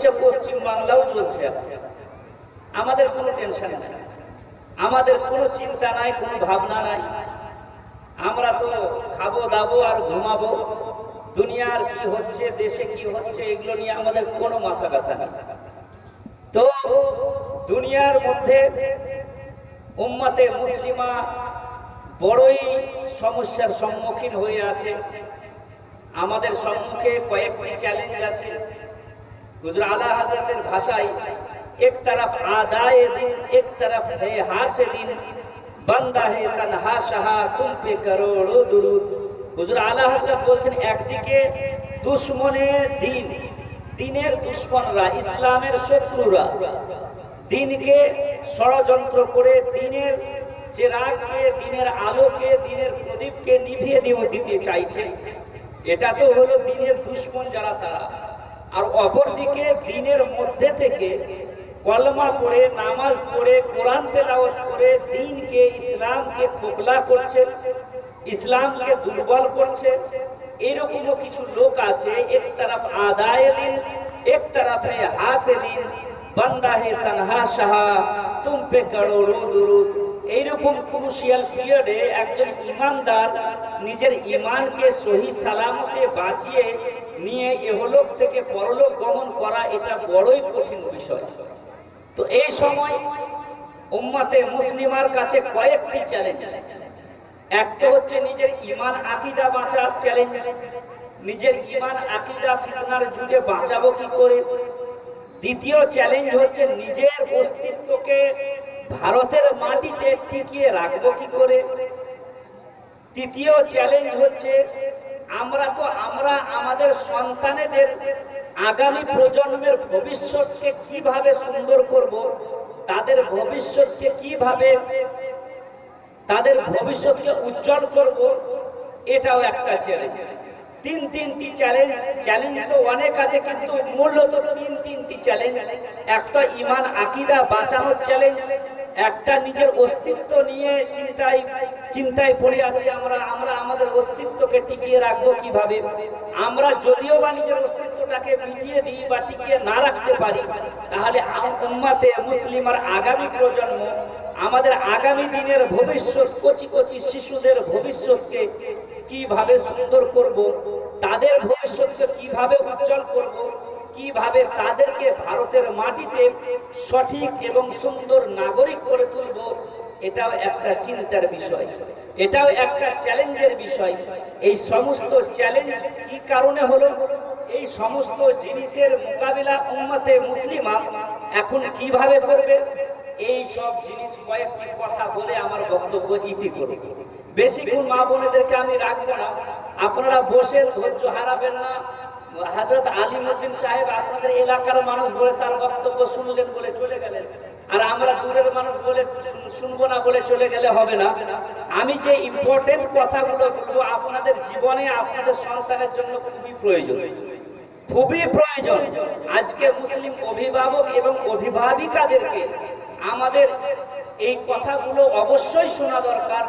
চলছে, পশ্চিম বাংলাও চলছে। আমাদের কোনো টেনশন নাই, আমাদের কোনো চিন্তা নাই, কোনো ভাবনা নাই। আমরা তো খাবো দাবো আর ঘুমাবো। দুনিয়ার কি হচ্ছে, দেশে কি হচ্ছে, এগুলো নিয়ে আমাদের কোনো মাথা ব্যথা নেই। তো দুনিয়ার মধ্যে উম্মতে মুসলিমা বড়ই সমস্যার সম্মুখীন হয়ে আছে। আমাদের সম্মুখে কয়েকটি চ্যালেঞ্জ আছে। হুজুর আলা হযরতের ভাষায়, এক তরফ আদায়ে দিন, এক তরফ হে হাসিদিন, বান্দা হে তনহা শাহা, তুম পে করোড়ো দুরুদ। হুজুর আলা হযরত বলছেন, একদিকে দুশমনে দিন, দিনের দুশমনরা, ইসলামের শত্রুরা দিনকে ষড়যন্ত্র করে দিনের চেরাগকে, দিনের আলোকে, দিনের প্রদীপকে নিভিয়ে দিতে চাইছে। এটা তো হলো দিনের দুশমন যারা, তারা। আর অপরদিকে দিনের মধ্যে থেকে কলমা পড়ে, নামাজ পড়ে, কোরআন তেলাওয়াত করে দিনকে, ইসলামকে খোকলা করছে, ইসলামকে দুর্বল করছে। এরকমও কিছু লোক আছে। এক তরফ আদায়ে দিন, এক তরফ হে হাসিদিন, বান্দা হে তনহা শাহা, তুম পে করোড়ো দুরুদ। এইরকম ক্রুশিয়াল পিরিয়ডে একজন ইমানদার নিজের ইমানকে সহি সালামতে বাঁচিয়ে নিয়ে এহলোক থেকে পরলোক গমন করা, এটা বড়ই কঠিন বিষয়। তো এই সময় উম্মতে মুসলিমার কাছে কয়েকটি চ্যালেঞ্জ। একটা হচ্ছে নিজের ইমান আকীদা বাঁচার চ্যালেঞ্জ। নিজের ইমান আকীদা ফিতনার যুগে বাঁচাবো কি করে। দ্বিতীয় চ্যালেঞ্জ হচ্ছে নিজের অস্তিত্বকে ভারতের মাটিতে টিকিয়ে রাখবো কি করে। তৃতীয় চ্যালেঞ্জ হচ্ছে আমরা আমাদের সন্তানেদের আগামী প্রজন্মের ভবিষ্যৎকে কিভাবে সুন্দর করব, তাদের ভবিষ্যৎকে কিভাবে, তাদের ভবিষ্যৎকে উজ্জ্বল করব, এটাও একটা চ্যালেঞ্জ। তিনটি চ্যালেঞ্জ। চ্যালেঞ্জ তো অনেক আছে, কিন্তু মূলত তিনটি চ্যালেঞ্জ। একটা ইমান আকীদা বাঁচানোর চ্যালেঞ্জ, একটা নিজের অস্তিত্ব নিয়ে চিন্তায় পড়ে আছি আমরা আমাদের অস্তিত্বকে টিকিয়ে রাখবো কিভাবে। আমরা যদিও বা নিজের অস্তিত্বটাকে মিটিয়ে দিই বা টিকিয়ে না রাখতে পারি, তাহলে উম্মতে মুসলিমার আগামী প্রজন্ম, আমাদের আগামী দিনের ভবিষ্যৎ, কচি কচি শিশুদের ভবিষ্যৎকে কিভাবে সুন্দর করব, তাদের ভবিষ্যৎকে কিভাবে উজ্জ্বল করব, কিভাবে তাদেরকে ভারতের মাটিতে সঠিক এবং সুন্দর নাগরিক করে তুলব, এটাও একটা চিন্তার বিষয়, এটাও একটা চ্যালেঞ্জের বিষয়। এই সমস্ত চ্যালেঞ্জ কি কারণে হলো, এই সমস্ত জিনিসের মোকাবিলা উম্মতে মুসলিমা এখন কিভাবে করবে, এই সব জিনিস কয়েকটি কথা বলে আমার বক্তব্য ইতি করব। বেশিক্ষণ মা বোনেদেরকে আমি রাখবো না, আপনারা বসে ধৈর্য হারাবেন না। হযরত আলিমউদ্দিন সাহেব আপনাদের এলাকার মানুষ বলে তার বক্তব্য শুনলেন বলে চলে গেলেন, আর আমরা দূরের মানুষ বলে শুনবো না বলে চলে গেলে হবে না। আমি যে ইম্পর্টেন্ট কথাগুলো বলবো আপনাদের জীবনে, আপনাদের সন্তানের জন্য খুবই প্রয়োজন, খুবই প্রয়োজন। আজকে মুসলিম অভিভাবক এবং অভিভাবিকাদেরকে আমাদের এই কথাগুলো অবশ্যই শোনা দরকার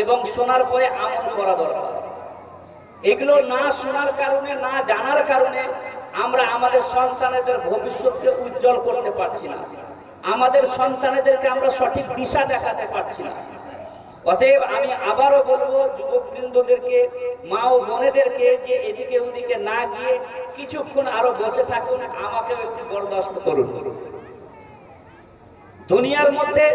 এবং শোনার পরে আমল করা দরকার। এগুলো না শোনার কারণে, না জানার কারণে আমরা আমাদের সন্তানেদের ভবিষ্যৎকে উজ্জ্বল করতে পারছি না, আমাদের সন্তানেদেরকে আমরা সঠিক দিশা দেখাতে পারছি না। অতএব আমি আবারও বলবো যুবকবৃন্দদেরকে, মা ও বোনেদেরকে, যে এদিকে ওদিকে না গিয়ে কিছুক্ষণ আরো বসে থাকুন, আমাকেও একটু বরদাস্ত করুন। দুনিয়ার মধ্যে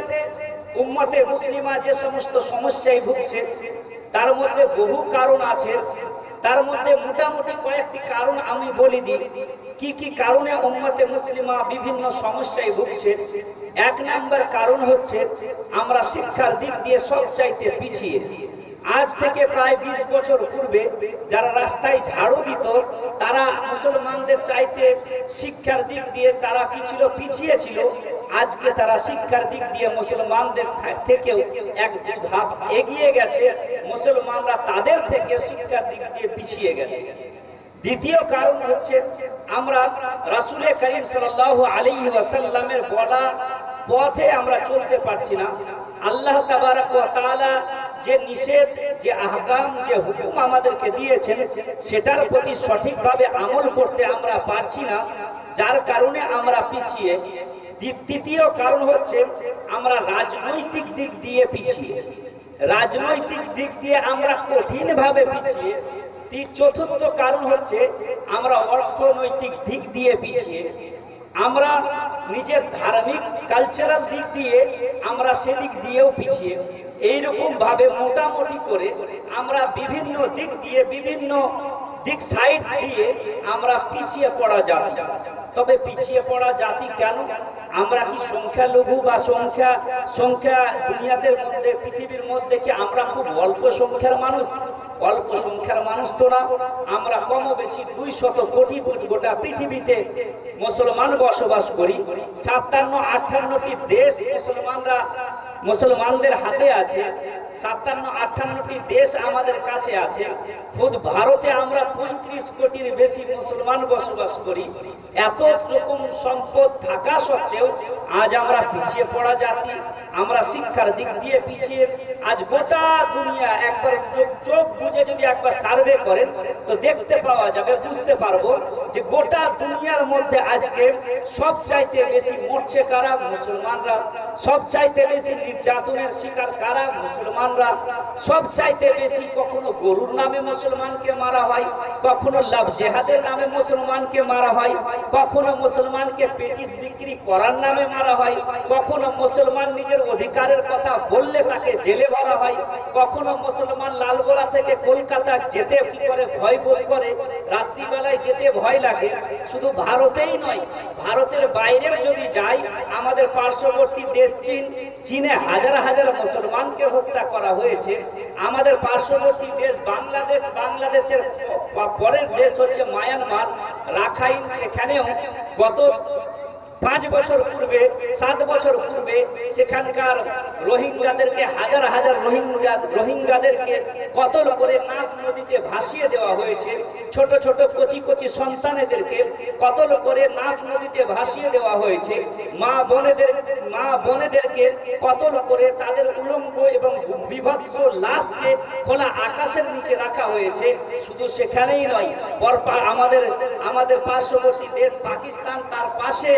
উম্মতে মুসলিমা যে সমস্ত সমস্যায় ভুগছে, তার মধ্যে বহু কারণ আছে। তার মধ্যে মোটামুটি কয়েকটি কারণ আমি বলি দিই, কি কি কারণে উম্মতে মুসলিমা বিভিন্ন সমস্যায় ভুগছে। এক নম্বর কারণ হচ্ছে আমরা শিক্ষার দিক দিয়ে সবচাইতে পিছিয়ে। আজ থেকে প্রায় 20 বছর পূর্বে যারা রাস্তায় ঝাড়ু দিত, তারা মুসলমানদের চাইতে শিক্ষার দিক দিয়ে তারা কি ছিল, পিছিয়ে ছিল। আজকে তারা শিক্ষার দিক দিয়ে মুসলমানদের থেকেও এক ধাপ এগিয়ে গেছে, মুসলমানরা তাদের থেকে শিক্ষার দিক দিয়ে পিছিয়ে গেছে। দ্বিতীয় কারণ হচ্ছে আমরা রাসূল করিম সাল্লাল্লাহু আলাইহি ওয়াসাল্লামের বলা পথে আমরা চলতে পারছি না। আল্লাহ তাবারক ওয়া তাআলা যে নিষেধ, যে আহকাম, যে হুকুম আমাদেরকে দিয়েছেন সেটার প্রতি সঠিকভাবে আমল করতে আমরা পারছি না, যার কারণে আমরা পিছিয়ে। দ্বিতীয় কারণ হচ্ছে আমরা রাজনৈতিক দিক দিয়ে পিছিয়ে, রাজনৈতিক দিক দিয়ে আমরা কঠিনভাবে পিছিয়ে। চতুর্থ কারণ হচ্ছে আমরা অর্থনৈতিক দিক দিয়ে পিছিয়ে। আমরা নিজের ধার্মিক কালচারাল দিক দিয়ে আমরা সেদিক দিয়েও পিছিয়ে। এইরকম ভাবে মোটামুটি করে আমরা বিভিন্ন দিক দিয়ে, বিভিন্ন দিক সাইড দিয়ে আমরা পিছিয়ে পড়া জাতি। তবে পিছিয়ে পড়া জাতি কেন? আমরা কি সংখ্যালঘু বা সংখ্যা দুনিয়াদের মধ্যে, পৃথিবীর মধ্যে কি আমরা খুব অল্প সংখ্যার মানুষ? অল্প সংখ্যার মানুষ তো না, আমরা কম বেশি 200 কোটি গোটা পৃথিবীতে মুসলমান বসবাস করি। 57-58টি দেশ মুসলমানদের হাতে আছে। 57-58টি দেশ আমাদের কাছে আছে। খুদ ভারতে আমরা 35 কোটির বেশি মুসলমান বসবাস করি। এত রকম সম্পদ থাকা সত্ত্বেও আজ আমরা পিছিয়ে পড়া জাতি। আমরা শিক্ষার দিক দিয়ে পিছিয়ে। আজ গোটা দুনিয়া একবার চোখ বুঝে যদি একবার সার্ভে করেন তো দেখতে পাওয়া যাবে, বুঝতে পারবো যে গোটা দুনিয়ার মধ্যে আজকে সবচাইতে বেশি মরছে কারা? মুসলমানরা। সবচাইতে বেশি নির্যাতনের শিকার কারা? মুসলমানরা। সবচাইতে বেশি কখনো গরুর নামে মুসলমানকে মারা হয়, কখনো লাভ জেহাদের নামে মুসলমানকে মারা হয়, কখনো মুসলমানকে পেটিস বিক্রি করার নামে মারা হয়, কখনো মুসলমান নিজের অধিকারের কথা বললে তাকে জেলে ভরা হয়, কখনো মুসলমান লালগোলা থেকে কলকাতা যেতে কি করে ভয় বোধ করে, রাত্রিবেলায় যেতে ভয় লাগে। শুধু ভারতেই নয়, ভারতের বাইরেও যদি যাই, আমাদের পার্শ্ববর্তী দেশ চীনে হাজার হাজার মুসলমানকে হত্যা করা হয়েছে। আমাদের পার্শ্ববর্তী দেশ বাংলাদেশের পরের দেশ হচ্ছে মায়ানমার, রাখাইন। সেখানেও গত 5 বছর পূর্বে, 7 বছর পূর্বে সেখানকার রোহিঙ্গাদেরকে, হাজার হাজার রোহিঙ্গাদেরকে কতল করে নাফ নদীতে ভাসিয়ে দেওয়া হয়েছে। ছোট ছোট কচি কচি সন্তানেদেরকে কতল করে নাফ নদীতে ভাসিয়ে দেওয়া হয়েছে। মা বোনেদেরকে কতল করে তাদের উলঙ্গ এবং বিভৎস লাশকে খোলা আকাশের নিচে রাখা হয়েছে। শুধু সেখানেই নয়, আমাদের পার্শ্ববর্তী দেশ পাকিস্তান, তার পাশে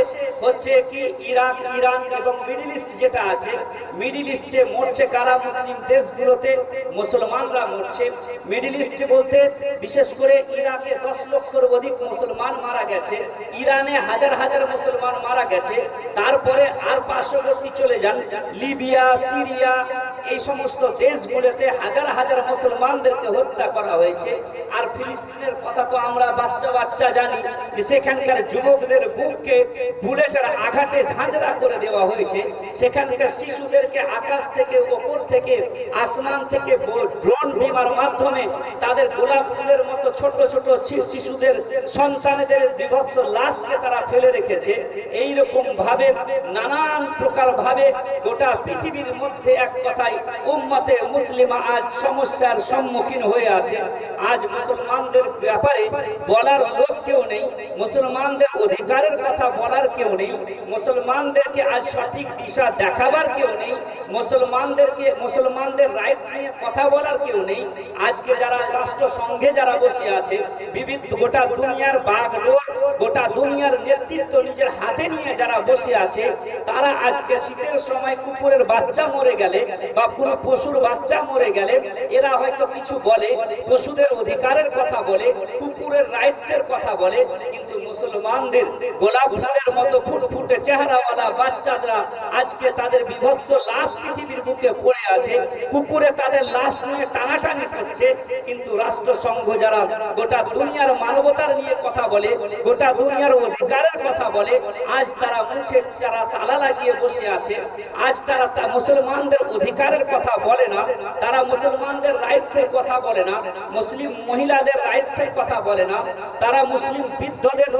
হচ্ছে কি ইরাক, ইরান এবং মিডল ইস্ট যেটা আছে। মিডল ইস্টে মরছে কারা? মুসলিম দেশগুলোতে মুসলমানরা মরছে। মিডল ইস্ট বলতে বিশেষ করে ইরাকে 10 লক্ষের অধিক মুসলমান মারা গেছে, ইরানে হাজার হাজার মুসলমান মারা গেছে। তারপরে আর পার্শ্ববর্তী চলে যান, লিবিয়া, সিরিয়া, এই সমস্ত দেশগুলোতে হাজার হাজার মুসলমানদেরকে হত্যা করা হয়েছে। আর ফিলিস্তিনের কথা তো আমরা বাচ্চা জানি যে সেখানকার যুবকদের বুককে বুলেটের আঘাতে ঝাঁঝরা করে দেওয়া হয়েছে। সেখানকার শিশুদেরকে আকাশ থেকে, ওপর থেকে, আসমান থেকে ড্রোন বিমার মাধ্যমে তাদের গোলাপ ফুলের মতো ছোট ছোট শিশুদের, সন্তানেদের বিভৎস লাশকে তারা ফেলে রেখেছে। এইরকম ভাবে নানান প্রকার ভাবে গোটা পৃথিবীর মধ্যে এক কথায় উম্মতে মুসলিমা আজ সমস্যার সম্মুখীন হয়ে আছে। আজ মুসলমানদের ব্যাপারে বলার লোক কেউ নেই, মুসলমানদের অধিকারের কথা বলার কেউ নেই, মুসলমানদেরকে আজ সঠিক দিশা দেখাবার কেউ নেই, মুসলমানদের রাইটস নিয়ে কথা বলার কেউ নেই। আজকে যারা রাষ্ট্রসংঘে যারা বসে আছে, বিভিন্ন গোটা দুনিয়ার বাগডোর, গোটা দুনিয়ার নেতৃত্ব নিজের হাতে নিয়ে যারা বসে আছে, তারা আজকে শীতের সময় কুকুরের বাচ্চা মরে গেলে বা কোনো পশুর বাচ্চা মরে গেলে এরা হয়তো কিছু বলে, পশুদের অধিকারের কথা বলে, কুকুরের রাইটসের কথা বলে, কিন্তু মুসলমানদের গোলাপ ফুলের মতো ফুটফুটে চেহারাওয়ালা বাচ্চারা আজকে তাদের বিভৎস লাশ পৃথিবীর বুকে পড়ে আছে। কুকুরে তাদের লাশ নিয়ে টানাটানি করছে, কিন্তু রাষ্ট্রসংঘ যারা গোটা দুনিয়ার মানবতার নিয়ে কথা বলে, গোটা দুনিয়ার অধিকারের কথা বলে, আজ তারা মুখে তারা তালা লাগিয়ে বসে আছে। আজ তারা মুসলমানদের অধিকারের কথা বলে না, তারা মুসলমানদের রাইটসের কথা বলে না, মুসলিম মহিলাদের রাইটসের কথা বলে না, তারা মুসলিম বৃদ্ধদের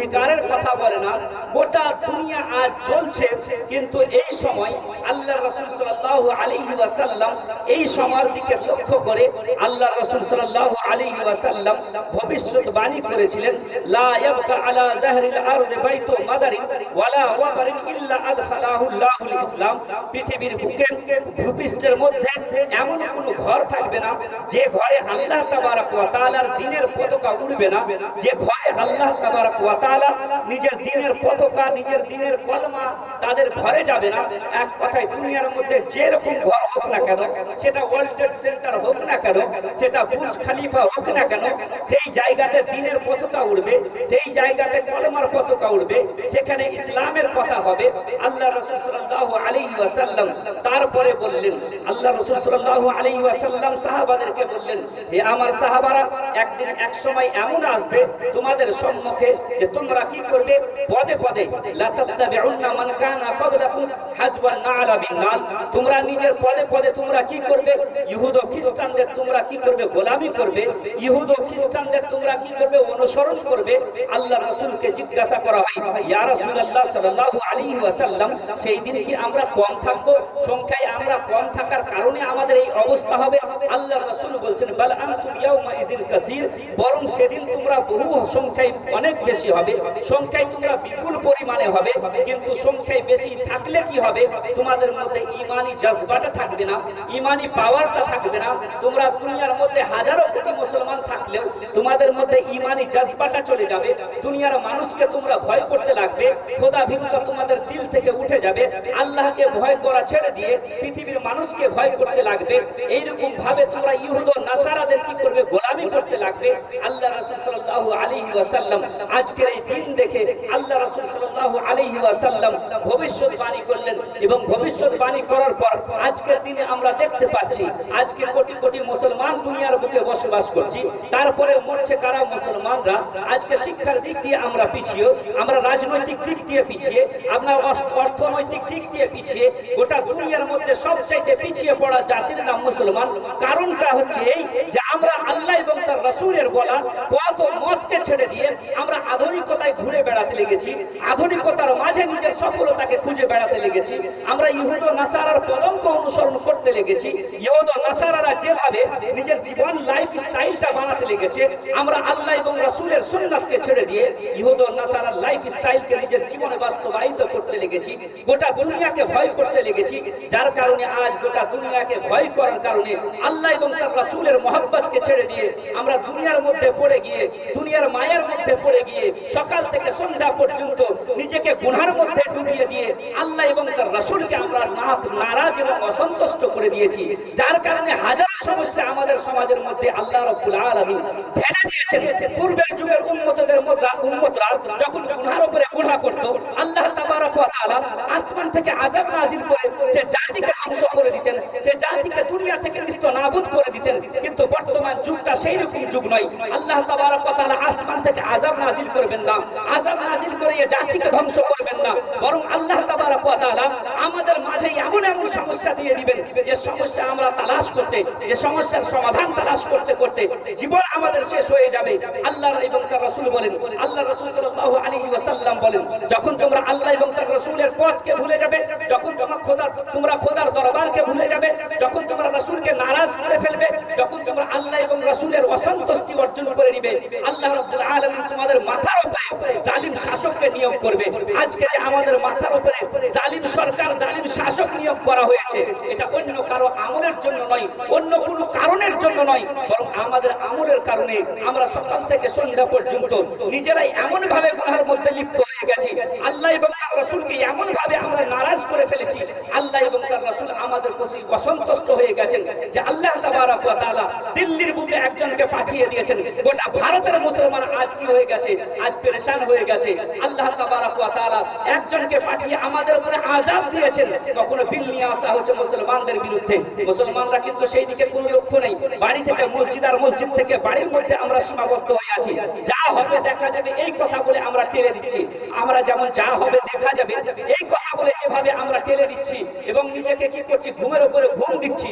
অধিকারের কথা বলে না। গোটা দুনিয়া আজ চলছে, কিন্তু এই সময় আল্লাহ রাসূল সাল্লাল্লাহু আলাইহি ওয়াসাল্লাম এই সময়ের দিকে লক্ষ্য করে আল্লাহ রাসূল সাল্লাল্লাহু আলাইহি ওয়াসাল্লাম ভবিষ্যৎবাণী করেছিলেন, লা ইয়াবকা আলা জাহরিল আরদি বাইতু মাদারিন ওয়ালা ওয়াবারিন ইল্লা আদখালাহু আল্লাহুল ইসলাম। পৃথিবীর বুকে ভূপৃষ্ঠের মধ্যে এমন কোনো ঘর থাকবে না যে ঘরে আল্লাহ তাবারক ওয়া তাআলার দ্বীনের পতাকা উড়বে না, যে ঘরে আল্লাহ তাবারক ওয়া তাআলা নিজের দ্বীনের পতাকা, নিজের দ্বীনের কলমা তাদের ঘরে যাবে না। এক কথায় দুনিয়ার মধ্যে যেরকম ঘর হোক না কেন, সেটা ওয়ার্ল্ড ট্রেড সেন্টার হোক না কেন, সেটা বুর্জ খলিফা হোক না কেন, সেই জায়গাতে দ্বীনের পতাকা উড়বে, সেই জায়গাতে কলমার পতাকা উড়বে, সেখানে ইসলামের কথা হবে। আল্লাহ রাসূল সাল্লাল্লাহু আলাইহি ওয়াসাল্লাম তারপরে বললেন, আল্লাহ রাসূল সাল্লাল্লাহু আলাইহি ওয়াসাল্লাম সাহাবাদেরকে বললেন, হে আমার সাহাবারা, একদিন এক সময় এমন আসবে তোমাদের সম্মুখে যে তোমরা কি করবে, পদে পদে লা তাত্তাবিউন্না মান কানা ক্বাবলাকুম হাজওয়ান নাআলা বিন্নাল। তোমরা নিজের পদে পদে তোমরা কি করবে, ইহুদ ও খ্রিস্টানদের তোমরা কি করবে, গোলামি করবে, ইহুদ ও খ্রিস্টানদের তোমরা কি করবে, অনুসরণ করবে। আল্লাহ রাসূলকে জিজ্ঞাসা করা হয়, ইয়া রাসূলুল্লাহ সাল্লাল্লাহু আলাইহি ওয়াসাল্লাম, সেই দিন কি আমরা কম থাকবো, সংখ্যায় আমরা কম থাকার কারণে আমাদের এই অবস্থা হবে? আল্লাহ রাসূল বলছেন, বাল আনতুম ইয়াউমা ইযিন কাসীর, বরং সেদিন তোমরা বহু সংখ্যায় অনেক বেশি হবে, সংখ্যায় তোমরা বিপুল পরিমাণে হবে। কিন্তু সংখ্যায় বেশি থাকলে কি হবে, তোমাদের মধ্যে ঈমানি জজবাটা থাকবে না, ঈমানি পাওয়ারটা থাকবে না। তোমরা দুনিয়ার মধ্যে হাজারো কোটি মুসলমান থাকলেও তোমাদের মধ্যে ঈমানি জজবাটা চলে যাবে। দুনিয়ার মানুষকে তোমরা ভয় করতে লাগবে, খোদা ভীরুতা তোমাদের দিল থেকে উঠে যাবে, আল্লাহকে ভয় করা ছেড়ে দিয়ে পৃথিবীর মানুষকে ভয় করতে লাগবে। এইরকম ভাবে তোমরা ইহুদ ও নাসারাদের কি করবে, গোলামি করতে লাগবে। আল্লাহ রাসূল সাল্লাল্লাহু আলাইহি ওয়াসাল্লাম আজকের এই দিন দেখে আল্লাহ রাসূল সাল্লাল্লাহু আলাইহি ওয়াসাল্লাম ভবিষ্যৎবাণী করলেন, এবং ভবিষ্যৎবাণী করার পর আজকের দিনে আমরা দেখতে পাচ্ছি আজকে কোটি কোটি মুসলমান দুনিয়ার বুকে বসবাস করছি। তারপরে মরছে কারা, মুসলমানরা। আজকে শিক্ষার দিক দিয়ে আমরা পিছিয়ে, আমরা রাজনৈতিক দিক দিয়ে পিছিয়ে, আমরা অর্থনৈতিক দিক দিয়ে পিছিয়ে, গোটা দুনিয়ার মধ্যে সবচাইতে পিছিয়ে পড়া জাতির নাম মুসলমান। কারণটা হচ্ছে এই যে আমরা আল্লাহ এবং তার রাসূলের বলা পথ ও মতকে ছেড়ে দিয়ে আমরা আধুনিকতায় ঘুরে বেড়াতে লেগেছি, আধুনিকতার মাঝে নিজের সফলতাকে খুঁজে বেড়াতে লেগেছি। আমরা ইহুদ ও নাসারার পদঙ্ক অনুসরণ করতে লেগেছি। ইহুদ ও নাসারারা যেভাবে নিজের জীবন লাইফ স্টাইলটা বানাতে লেগেছে, আমরা আল্লাহ এবং রাসূলের সুন্নাতকে ছেড়ে দিয়ে ইহুদ ও নাসারার লাইফ স্টাইলকে নিজের জীবনে বাস্তবায়িত করতে লেগেছি। গোটা দুনিয়াকে ভয় করতে লেগেছি, যার কারণে আজ গোটা দুনিয়াকে ভয় করার কারণে আল্লাহ এবং তার রাসূলের মহব্বতকে ছেড়ে দিয়ে আমরা দুনিয়ার মধ্যে পড়ে গিয়ে, দুনিয়ার মায়ের মধ্যে পড়ে গিয়ে সকাল থেকে সন্ধ্যা পর্যন্ত নিজেকে গুনাহের মধ্যে ডুবিয়ে দিয়ে আল্লাহ এবং তার রাসূলকে আমরা নারাজ এবং অসন্তুষ্ট করে দিয়েছি। যার কারণে হাজার সমস্যা আমাদের সমাজের মধ্যে আল্লাহ রাব্বুল আলামিন ঢেলে দিয়েছেন। পূর্বের যুগের উম্মতরা যখন গুনাহের উপরে গুনাহ করত, আল্লাহ তাবারক ওয়া তাআলা আসমান থেকে আযাব নাযিল করে সে জাতিকে ধ্বংস করে দিতেন, সে জাতিকে দুনিয়া থেকে নিস্তনাবুদ করে দিতেন। কিন্তু বর্তমান যুগটা সেই রকম যুগ নয়। আল্লাহ তাবারক ওয়া তাআলা আসমান থেকে আযাব নাযিল করবেন না, আযাব নাযিল করে এই জাতিকে ধ্বংস করবেন না, বরং আল্লাহ তাবারক ওয়া তাআলা আমাদের মাঝে এমন এমন সমস্যা দিয়ে দিবেন, যে সমস্যা আমরা তালাশ করতে, যে সমস্যার সমাধান তালাশ করতে করতে জীবন আমাদের শেষ হয়ে যাবে। আল্লাহ এবং তার রাসূল বলেন, আল্লাহ রাসূল সাল্লাল্লাহু আলাইহি ওয়াসাল্লাম বলেন, যখন তোমরা আল্লাহ এবং তার রাসূলের পথকে ভুলে যাবে, যখন তোমরা খোদার দরবারকে ভুলে যাবে, যখন তোমরা রাসূলকে নারাজ করে ফেলবে, যখন তোমরা আল্লাহ এবং রাসূলের অসন্তুষ্টি অর্জন করে নিবে, আল্লাহ রাব্বুল আলামিন তোমাদের মাথার উপরে জালিম শাসককে নিয়োগ করবে। আজকে যে আমাদের মাথার উপরে জালিম সরকার, জালিম শাসক নিয়োগ করা হয়েছে, এটা অন্য কারো আমলের জন্য নয়, অন্য কোনো কারণের জন্য নয়, বরং আমাদের আমলের কারণে আমরা সকাল থেকে সন্ধ্যা পর্যন্ত নিজেরাই এমন ভাবে গুনাহের মধ্যে লিপ্ত হয়ে গেছি, আল্লাহ এবং তার রাসূলকে এমন ভাবে আমরা নারাজ করে ফেলেছি, আল্লাহ এবং তার রাসূল আমাদের প্রতি অসন্তুষ্ট হয়ে গেছেন, যে আল্লাহ তাবারক ওয়া তাআলা দিল্লির বুকে একজনকে পাঠিয়ে দিয়েছেন। গোটা ভারতের মুসলমান আজ কি হয়ে গেছে, আজ পেরেশান হয়ে গেছে। আল্লাহ তাবারক ওয়া তাআলা একজনকে পাঠিয়ে আমাদের উপরে আযাব দিয়েছেন। কখনো বিল নিয়ে আসা হচ্ছে মুসলমানদের বিরুদ্ধে, মুসলমানরা কিন্তু সেই দিকে কোনো লক্ষ্য নেই। বাড়ি থেকে মসজিদ আর মসজিদ থেকে বাড়ির মধ্যে আমরা সীমাবদ্ধ হয়ে আছি। যা হবে দেখা যাবে এই কথা বলে আমরা টেলে দিচ্ছি, আমরা যেমন যা হবে দেখা যাবে এই কথা বলে যেভাবে আমরা টেলে দিচ্ছি এবং নিজেকে কি করছি, ঘুমের উপরে ঘুম দিচ্ছি।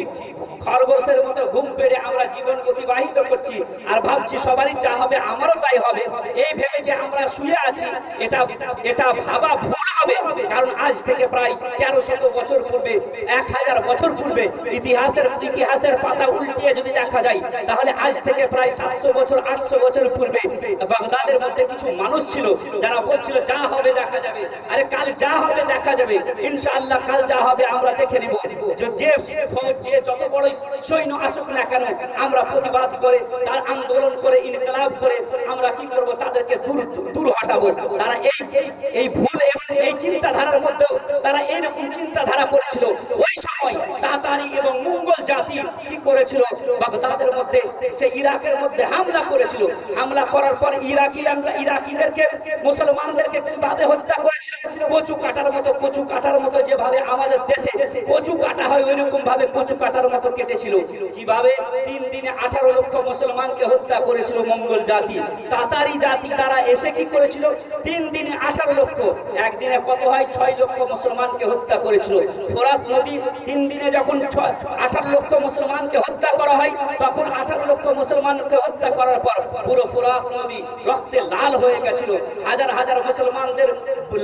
খরগোশের মতো ঘুম পেড়ে আমরা জীবন অতিবাহিত করছি আর ভাবছি সবারই যা হবে আমারও তাই হবে, এই ভেবে যে আমরা শুয়ে আছি এটা ভাবা ভুল হবে। কারণ আজ থেকে প্রায় 1300 বছর পূর্বে, 1000 বছর পূর্বে ইতিহাসের পাতা উল্টিয়ে যদি দেখা যায়, তাহলে আজ থেকে প্রায় 700 বছর 800 বছর পূর্বে বাগদাদের মধ্যে কিছু মানুষ ছিল যারা বলছিল যা হবে দেখা যাবে। আরে কাল যা হবে দেখা যাবে, ইনশাআল্লাহ কাল যা হবে আমরা দেখে নিব। যে যত বড় সৈন্য আসুক না কেন, আমরা প্রতিবাদ করে, তার আন্দোলন করে, ইনকলাব করে আমরা কি করব, তাদেরকে দূর হটাবো। তারা এই ভুল এবং এই চিন্তাধারার মধ্যে তারা এইরকম চিন্তাধারা করেছিল। ওই সময় তাতারি এবং মঙ্গল জাতি কি করেছিল, বাগদাদের মধ্যে, সে ইরাকের মধ্যে হামলা করেছিল। হামলা করার পর ইরাকিদেরকে, মুসলমানদেরকে বাদে হত্যা করেছিল। কচু কাটার মতো যেভাবে আমাদের দেশে কচু কাটা হয়, ওই রকম ভাবে কচু কাটার মতো কেটেছিল। কিভাবে 3 দিনে 18 লক্ষ মুসলমানকে হত্যা করেছিল মঙ্গল জাতি। তাতারি জাতি তারা এসে কি করেছিল, 3 দিনে 18 লক্ষ, একদিনে কত হয় 6 লক্ষ মুসলমানকে হত্যা করেছিল। ফোরাত নদী 3 দিনে যখন 18 লক্ষ মুসলমানকে হত্যা করা হয়, তখন 18 লক্ষ মুসলমানকে হত্যা করার পর পুরো ফোরাত নদী রক্তে লাল হয়ে গেছিল। হাজার হাজার মুসলমানদের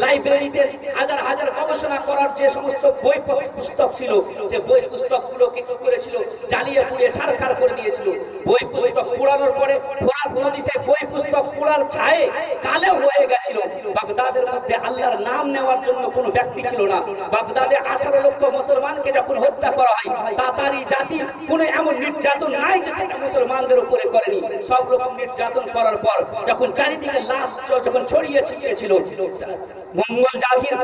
লাইব্রেরিতে হাজার হাজার গবেষণা করার যে সমস্ত বই পুস্তক ছিল, সে বই পুস্তকগুলোকে কি করেছিল, জ্বালিয়ে পুড়িয়ে ছারখার করে দিয়েছিল। বই পুস্তক পুড়ানোর পরে ফোরাত নদী সেই বই পুস্তক পুড়ার ছায়ে কালো হয়ে গেছিল। বাগদাদের মধ্যে আল্লাহর নাম নেওয়ার জন্য কোনো ব্যক্তি ছিল না। বাগদাদে 18 লক্ষ মুসলমানকে যখন হত্যা করা হয়, তাতারি জাতি কোনো এমন নির্যাতন নাই যে সেটা মুসলমানদের উপরে করেনি। সব রকম নির্যাতন করার পর যখন চারিদিকে লাশ যখন ছড়িয়ে ছিটিয়েছিল, মঙ্গল জাতির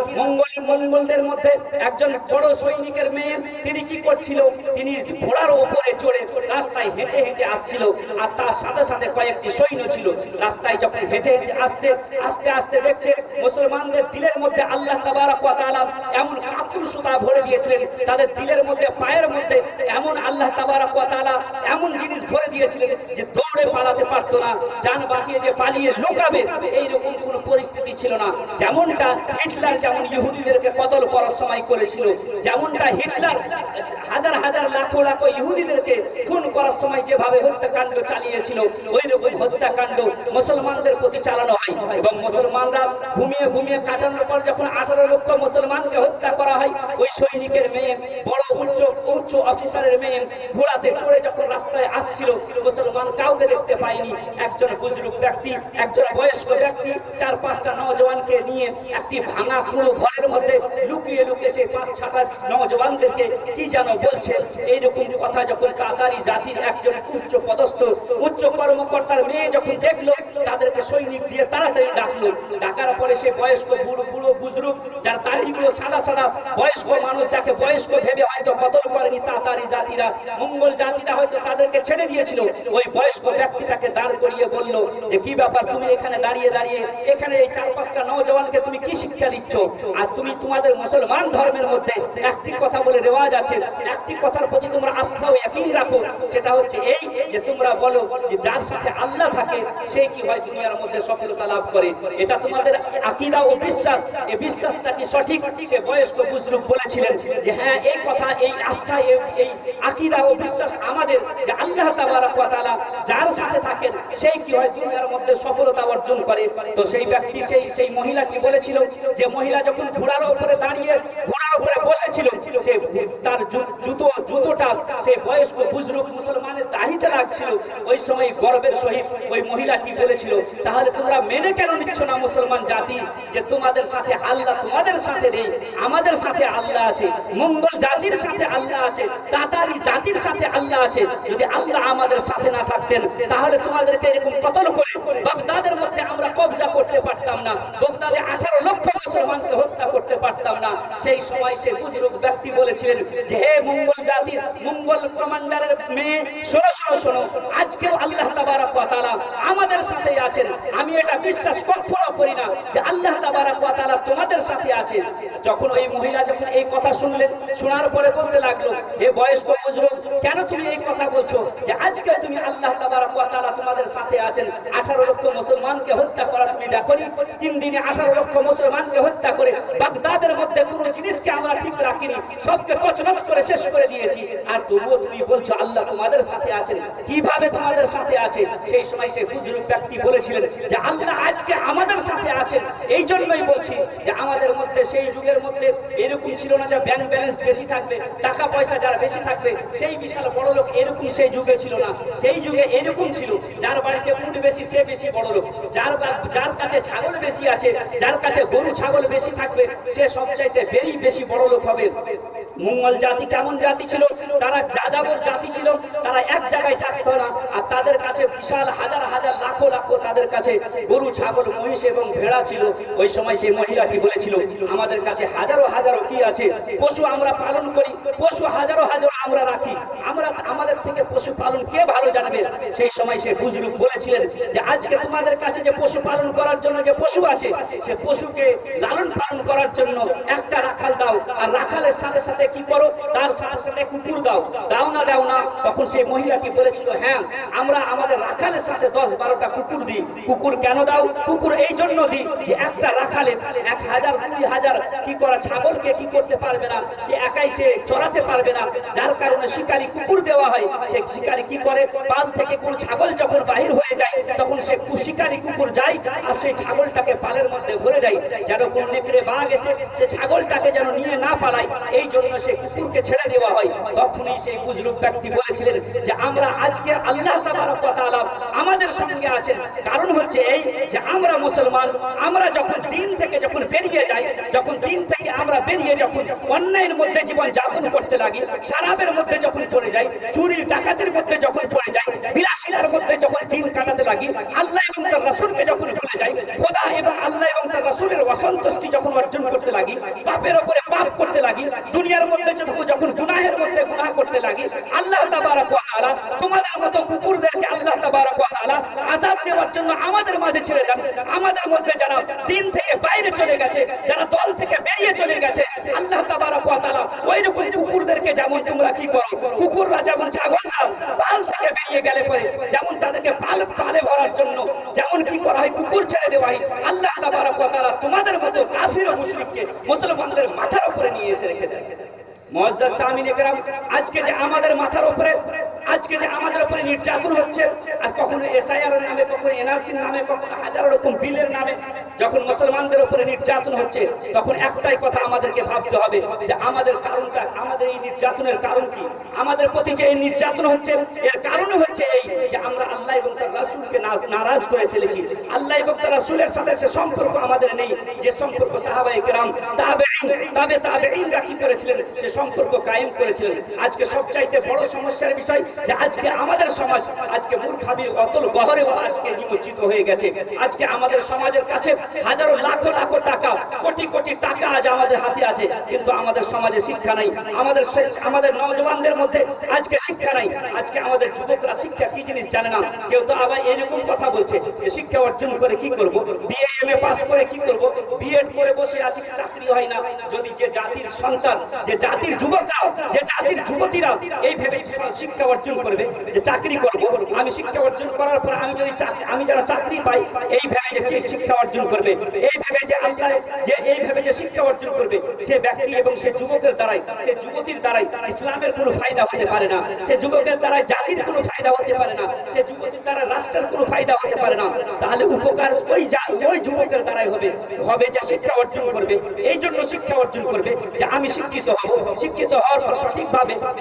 মঙ্গলদের মধ্যে একজন বড় সৈনিকের মেয়ে, তিনি কি করছিল, তিনি ঘোড়ার উপরে চড়ে রাস্তায় হেঁটে হেঁটে আসছিল, আর তার সাথে সাথে কয়েকটি সৈন্য ছিল। রাস্তায় যখন হেঁটে হেঁটে আসছে, আস্তে আস্তে দেখছে মুসলমানদের দিলের মধ্যে আল্লাহ তাবারক ওয়া তাআলা এমন কাপুরুষতা ভরে দিয়েছিলেন, তাদের দিলের মধ্যে, পায়ের মধ্যে এমন আল্লাহ তাবারক ওয়া তাআলা এমন জিনিস ভরে দিয়েছিলেন যে দৌড়ে পালাতে পারতো না, জান বাঁচিয়ে যে পালিয়ে লুকাবে এইরকম কোনো পরিস্থিতি ছিল না। যেমনটা হিটলার যেমন ইহুদিদেরকে কতল করার সময় করেছিল, যেমনটা হিটলার হাজার হাজার লাখো লাখো ইহুদিদেরকে খুন করার সময় যেভাবে হত্যাকাণ্ড চালিয়েছিল, ওই রকম হত্যাকাণ্ড মুসলমানদের প্রতি চালানো হয়। এবং মুসলমানরা ঘুমিয়ে ঘুমিয়ে কাটানোর পর যখন 18 লক্ষ মুসলমানকে হত্যা করা হয়, ওই সৈনিকের মেয়ে, বড় উচ্চ অফিসারের মেয়ে ঘোড়াতে চড়ে যখন রাস্তায় আসছিল, মুসলমান কাউকে দেখতে পায়নি। একজন বুজুর্গ ব্যক্তি, একজন বয়স্ক ব্যক্তি 4-5টা নওজওয়ানকে নিয়ে একটি ভাঙা পুরো ঘরের মধ্যে লুকিয়ে লুকিয়ে সে 5-6টা নওজওয়ানদেরকে কি যেন বলছে। এইরকম কথা যখন তাতারি জাতির একজন উচ্চ কর্মকর্তার মেয়ে যখন দেখলো, তাদেরকে সৈনিক দিয়ে তাড়াতাড়ি ডাকলো। ডাকার পরে সে বয়স্ক বুড়ো বুজুর্গ, যার দাড়িগুলো সাদা সাদা, বয়স্ক মানুষ, যাকে বয়স্ক ভেবে হয়তো কতল করেনি তাতারি জাতিরা, মঙ্গল জাতিরা হয়তো তাদেরকে ছেড়ে দিয়েছিল, ওই বয়স্ক ব্যক্তিটাকে দাঁড় করিয়ে বলল যে কি ব্যাপার, তুমি এখানে দাঁড়িয়ে দাঁড়িয়ে এখানে এই 4-5টা নওজওয়ানকে তুমি কি শিক্ষা দিচ্ছ? আর তুমি তোমাদের মুসলমান ধর্মের মধ্যে একটি কথা বলে রেওয়াজ আছে, একটি কথার প্রতি তোমরা আস্থা ও ইয়াকিন রাখো, সেটা হচ্ছে এই যে তোমরা বলো যে যার সাথে আল্লাহ থাকে সে কি হয় দুনিয়ার মধ্যে সফলতা লাভ করে। এটা তোমাদের আকীদা ও বিশ্বাস, এই বিশ্বাসটা কি সঠিক? সে বয়স্ক বুজুর্গ বলেছিলেন যে হ্যাঁ, এই কথা, এই আস্থা, এই আকীদা ও বিশ্বাস আমাদের, যে আল্লাহ তাবারক ওয়া তাআলা যার সাথে থাকেন সেই কি হয় দুনিয়ার মধ্যে সফলতা অর্জন করে। তো সেই ব্যক্তি, সেই মহিলা কি বলেছিল, যে মহিলা যখন ঘোড়ার উপরে দাঁড়িয়ে ঘোড়ার উপরে বসেছিল, সে তার জুতোটা সে বয়স্ক বুজুর্গ মুসলমানের দাড়িতে লাগছিল। ওই সময় গর্বের সহিত ওই মহিলা কি বলেছিল, তাহলে তোমরা মেনে কেন নিচ্ছ না মুসলমান জাতি, যে তোমাদের সাথে আল্লাহ, তোমাদের সাথে নেই, আমাদের সাথে আল্লাহ আছে, মঙ্গল জাতির সাথে আল্লাহ আছে, তাতারি জাতির সাথে আল্লাহ আছে। যদি আল্লাহ আমাদের সাথে না থাকতেন, তাহলে তোমাদেরকে এরকম কতল করে বাগদাদের মধ্যে আমরা কবজা করতে পারতাম না, বাগদাদে 18 লক্ষ মুসলমানকে হত্যা করতে পারতাম না। সেই সময় সে বুজুর্গ ব্যক্তি বলেছিলেন যে হে মঙ্গল জাতির, মঙ্গল কমান্ডারের মেয়ে, শোনো, আজকেও আল্লাহ তাবারক ওয়া তাআলা আমাদের সাথেই আছেন। আমি এটা বিশ্বাস কখনো দোয়া করি না যে আল্লাহ তাবারক ওয়া তাআলা তোমাদের সাথে আছে? যখন ওই মহিলা যখন এই কথা শুনলেন, শোনার পরে বলতে লাগলো, হে বয়স্ক বুজুর্গ, কেন তুমি এই কথা বলছো যে আজকে তুমি আল্লাহ তাবারক ওয়া তাআলা তোমাদের সাথে আছেন? 18 লক্ষ মুসলমানকে হত্যা করা তুমি দেখোনি? 3 দিনে 18 লক্ষ মুসলমানকে হত্যা করে বাগদাদের মধ্যে কোনো জিনিসকে আমরা ঠিক রাখিনি, সবকে তছনছ করে শেষ করে দিয়েছি, আর তবুও তুমি বলছো আল্লাহ তোমাদের সাথে আছেন? কিভাবে তোমাদের সাথে আছে? সেই সময় সেই বুজুর্গ ব্যক্তি বলেছিলেন যে আল্লাহ আজকে আমাদের সাথে আছেন। এই জন্যই বলছি যে আমাদের মধ্যে সেই যুগের মধ্যে এরকম ছিল না যে ব্যাংক ব্যালেন্স বেশি থাকবে, টাকা পয়সা যার বেশি থাকবে সেই বিশাল বড় লোক, এরকম সেই যুগে ছিল না। সেই যুগে এরকম ছিল, যার বাড়িতে উট বেশি সে বেশি বড় লোক, যার কাছে ছাগল বেশি আছে, যার কাছে গরু ছাগল বেশি থাকবে সে সবচাইতে বেশি বড় লোক হবে। মঙ্গল জাতি কেমন জাতি ছিল? তারা যাযাবর জাতি ছিল, তারা এক জায়গায় থাকতো না, আর তাদের কাছে বিশাল হাজার হাজার লাখো লাখো তাদের কাছে গরু ছাগল মহিষ এবং ভেড়া ছিল। ওই সময় সেই মহিলাটি বলেছিল আমাদের কাছে হাজারো হাজারো কি আছে, পশু আমরা পালন করি, পশু হাজারো হাজারো আমরা রাখি, আমাদের থেকে পশু পালন কে ভালো জানবে? সেই সময় সে বুজুর্গ বলেছিলেন যে আজকে তোমাদের কাছে যে পশু পালন করার জন্য যে পশু আছে, সে পশুকে লালন পালন করার জন্য একটা রাখাল দাও, আর রাখালের সাথে সাথে কি করো, তার সাথে সাথে কুকুর দাও, দাও না দাও না? তখন সেই মহিলাটি বলেছিল হ্যাঁ, আমরা আমাদের রাখালের সাথে 10-12টা কুকুর দিই। কুকুর কেন দাও? কুকুর এই জন্য দিই যে একটা রাখালে 1000-2000 কি করা ছাগলকে কি করতে পারবে না, সে একাই সে চড়াতে পারবে না, যার কারণে শিকারী কুকুর দেওয়া হয়। সে শিকারী কি করে, পাল থেকে কোন ছাগল যখন বাহির হয়ে যায় তখন সে শিকারী কুকুর যায় আর সেই ছাগলটাকে পালের মধ্যে ভরে দেয়, যেন কোন নেকড়ে বাঘ এসে সে ছাগলটাকে যেন নিয়ে না পালায়, এই জন্য সে কুকুরকে ছেড়ে দেওয়া হয়। তখনই সেই বুজুর্গ ব্যক্তি বলেছিলেন যে আমরা আজকে আল্লাহ তাবারক ওয়া তাআলা আমাদের সঙ্গে আছেন। কারণ হচ্ছে এই যে আমরা মুসলমান, আমরা যখন দিন থেকে যখন বেরিয়ে যাই, যখন দিন থেকে আমরা বেরিয়ে যখন অন্যায়ের মধ্যে জীবন যাপন করতে লাগি, শরাবের মধ্যে যখন পড়ে যাই, চুরি ডাকাতের মধ্যে যখন পড়ে যাই, বিলাসিতার মধ্যে যখন দিন কাটাতে লাগি, আল্লাহ এবং তার রাসূলকে যখন ভুলে যাই, খোদা এবং আল্লাহ এবং তার রাসূলের অসন্তুষ্টি যখন অর্জন করতে লাগি, পাপের উপরে পাপ করতে লাগি, দুনিয়ার মধ্যে যখন গুনাহের মধ্যে গুনাহ করতে লাগি, আল্লাহ তাবারক ওয়া তাআলা তোমাদের মতো কুকুরদেরকে আল্লাহ তাবারক ওয়া তাআলা আযাব দেওয়ার জন্য আমাদের মাঝে ছেড়ে দেন। আমাদের মধ্যে যারা দিন থেকে বাইরে চলে গেছে, যারা দল থেকে বেরিয়ে চলে গেছে, আল্লাহ তাবারক ওয়া তাআলা ওইরকম কুকুরদেরকে যেমন তোমরা কি করো, কুকুররা যেমন ছাগলরা পাল থেকে বেরিয়ে গেলে পরে যেমন তাদেরকে পালে ভরার জন্য যেমন কি করা হয়, কুকুর ছেড়ে দেওয়া হয়, আল্লাহ তাবারক ওয়া তাআলা তোমাদের মতো কাফির ও মুশরিককে মুসলমানদের মাথার উপরে নিয়ে এসে রেখে দেন। মুআজ্জাজ সামিন ইকরাম, আজকে যে আমাদের মাথার উপরে নির্যাতন হচ্ছে, আর কখনো এসআইআর নামে, কখনো এনআরসির নামে, কখনো হাজার রকম বিলের নামে যখন মুসলমানদের উপরে নির্যাতন হচ্ছে, তখন একটাই কথা আমাদেরকে ভাবতে হবে যে আমাদের কারণটা, আমাদের এই নির্যাতনের কারণ কি? আমাদের প্রতি যে এই নির্যাতন হচ্ছে এর কারণ হচ্ছে এই যে আমরা আল্লাহ এবং তার রাসূলকে নারাজ করে ফেলেছি। আল্লাহ এবং তার রাসূলের সাথে সে সম্পর্ক আমাদের নেই, যে সম্পর্ক সাহাবায়ে কেরাম, তাবেঈনরা কি করেছিলেন, সে সম্পর্ক কায়েম করেছিলেন। আজকে সবচাইতে বড় সমস্যার বিষয় যে আজকে আমাদের সমাজ আজকে মূর্খামির অতল গহরে আজকে নিমজ্জিত হয়ে গেছে। আজকে আমাদের সমাজের কাছে হাজারো লাখো লাখো টাকা, কোটি কোটি টাকা আজ আমাদের হাতে আছে, কিন্তু আমাদের সমাজে শিক্ষা নাই, আমাদের নওজওয়ানদের মধ্যে আজকে শিক্ষা নাই। আজকে আমাদের যুবকরা শিক্ষা কি জিনিস জানে না। কেউ তো আবার এরকম কথা বলছে যে শিক্ষা অর্জন করে কি করব, বিএ এমএ পাস করে কি করব, বিএড করে বসে আছি, চাকরি হয় না। যদি যে জাতির সন্তান, যে জাতির যুবকরা, যে জাতির যুবতীরা এই ভেবে শিক্ষা অর্জন করবে যে চাকরি করব, আমি শিক্ষা অর্জন করার পর আমি যেন চাকরি পাই, এই ভেবে যে শিক্ষা অর্জন করবে, এই ভেবে যে আল্লাহ এই ভেবে যে শিক্ষা অর্জন করবে, সে ব্যক্তি এবং সে যুবকের দ্বারাই, সে যুবতীর দ্বারাই ইসলামের কোনো ফায়দা হতে পারে না, সে যুবকের দ্বারাই জাতির কোনো ফায়দা হতে পারে না, সে যুবতীর দ্বারা রাষ্ট্রের কোনো ফায়দা হতে পারে না। তাহলে উপকার ওই যুবকের দ্বারাই হবে যে শিক্ষা অর্জন করবে। এই জন্য শিক্ষা অর্জন করবে যে আমি শিক্ষিত হব, শিক্ষিত হওয়ার পর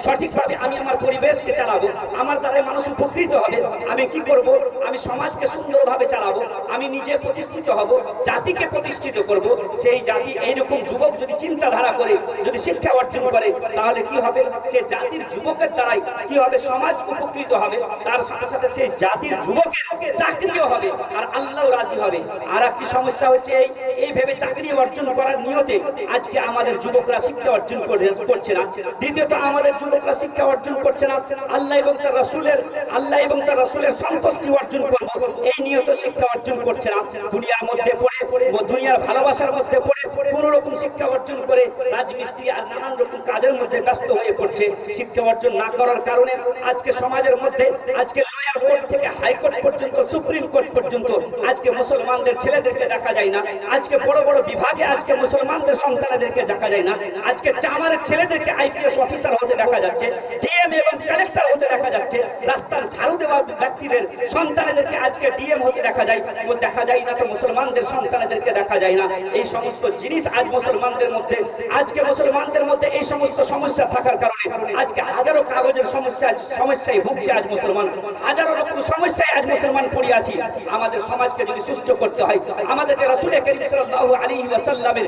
সঠিকভাবে আমি আমার পরিবেশকে চালাবো, আমার দ্বারাই মানুষ উপকৃত হবে। আমি কি করব, আমি সমাজকে সুন্দরভাবে চালাবো, আমি নিজে প্রতিষ্ঠিত হব, জাতিকে প্রতিষ্ঠিত করব। সেই জাতি এইরকম যুবক যদি চিন্তাধারা করে, যদি শিক্ষা অর্জন করে, তাহলে কি হবে, সে জাতির যুবকের দ্বারাই কি হবে, সমাজ উপকৃত হবে, তার সাথে সাথে সেই জাতির যুবকের চাকরিও হবে আর আল্লাহ রাজি হবে। আর একটি সমস্যা হচ্ছে এই ভেবে চাকরি অর্জন করার নিয়তে আজকে আমাদের যুবকরা শিক্ষা অর্জন করছে না। দ্বিতীয়ত আমাদের যুবকরা শিক্ষা অর্জন করছে না আল্লাহ এবং তার রাসূলের সন্তুষ্টি অর্জন করব, এই নিয়ত শিক্ষা অর্জন করছে না। দুনিয়ার মধ্যে পড়ে দুনিয়ার ভালোবাসার মধ্যে পড়ে কোন রকম শিক্ষা অর্জন করে রাজমিস্ত্রি আর নানান রকম কাজের মধ্যে ব্যস্ত হয়ে পড়ছে। শিক্ষা অর্জন না করার কারণে আজকে সমাজের মধ্যে আজকে লোয়ার কোর্ট থেকে হাইকোর্ট পর্যন্ত সুপ্রিম কোর্ট পর্যন্ত আজকে মুসলমানদের ছেলেদেরকে দেখা যায় না। আজকে বড় বড় বিভাগে আজকে মুসলমানদের সন্তানদেরকে দেখা যায় না। আজকে চামারের ছেলেদেরকে আইপিএস অফিসার হতে দেখা যাচ্ছে, ডিএম এবং কালেক্টর হতে দেখা যাচ্ছে। রাস্তার ঝাড়ু দেওয়া ব্যক্তিদের সন্তানদেরকে আজকে ডিএম হতে দেখা যায়, ও দেখা যায় না তো মুসলমানদের সন্তানদেরকে দেখা যায় না। এই সমস্ত জিনিস আজ মুসলমানদের মধ্যে এই সমস্ত সমস্যা থাকার কারণে আজকে হাজারো কাগজের সমস্যায় ভুগছে আজ মুসলমান, হাজারো রকম সমস্যায় আজ মুসলমান পড়ে আছি। আমাদের সমাজকে যদি সুস্থ করতে হয়, আমাদেরকে রাসূল করিম সাল্লাল্লাহু আলাইহি ওয়াসাল্লামের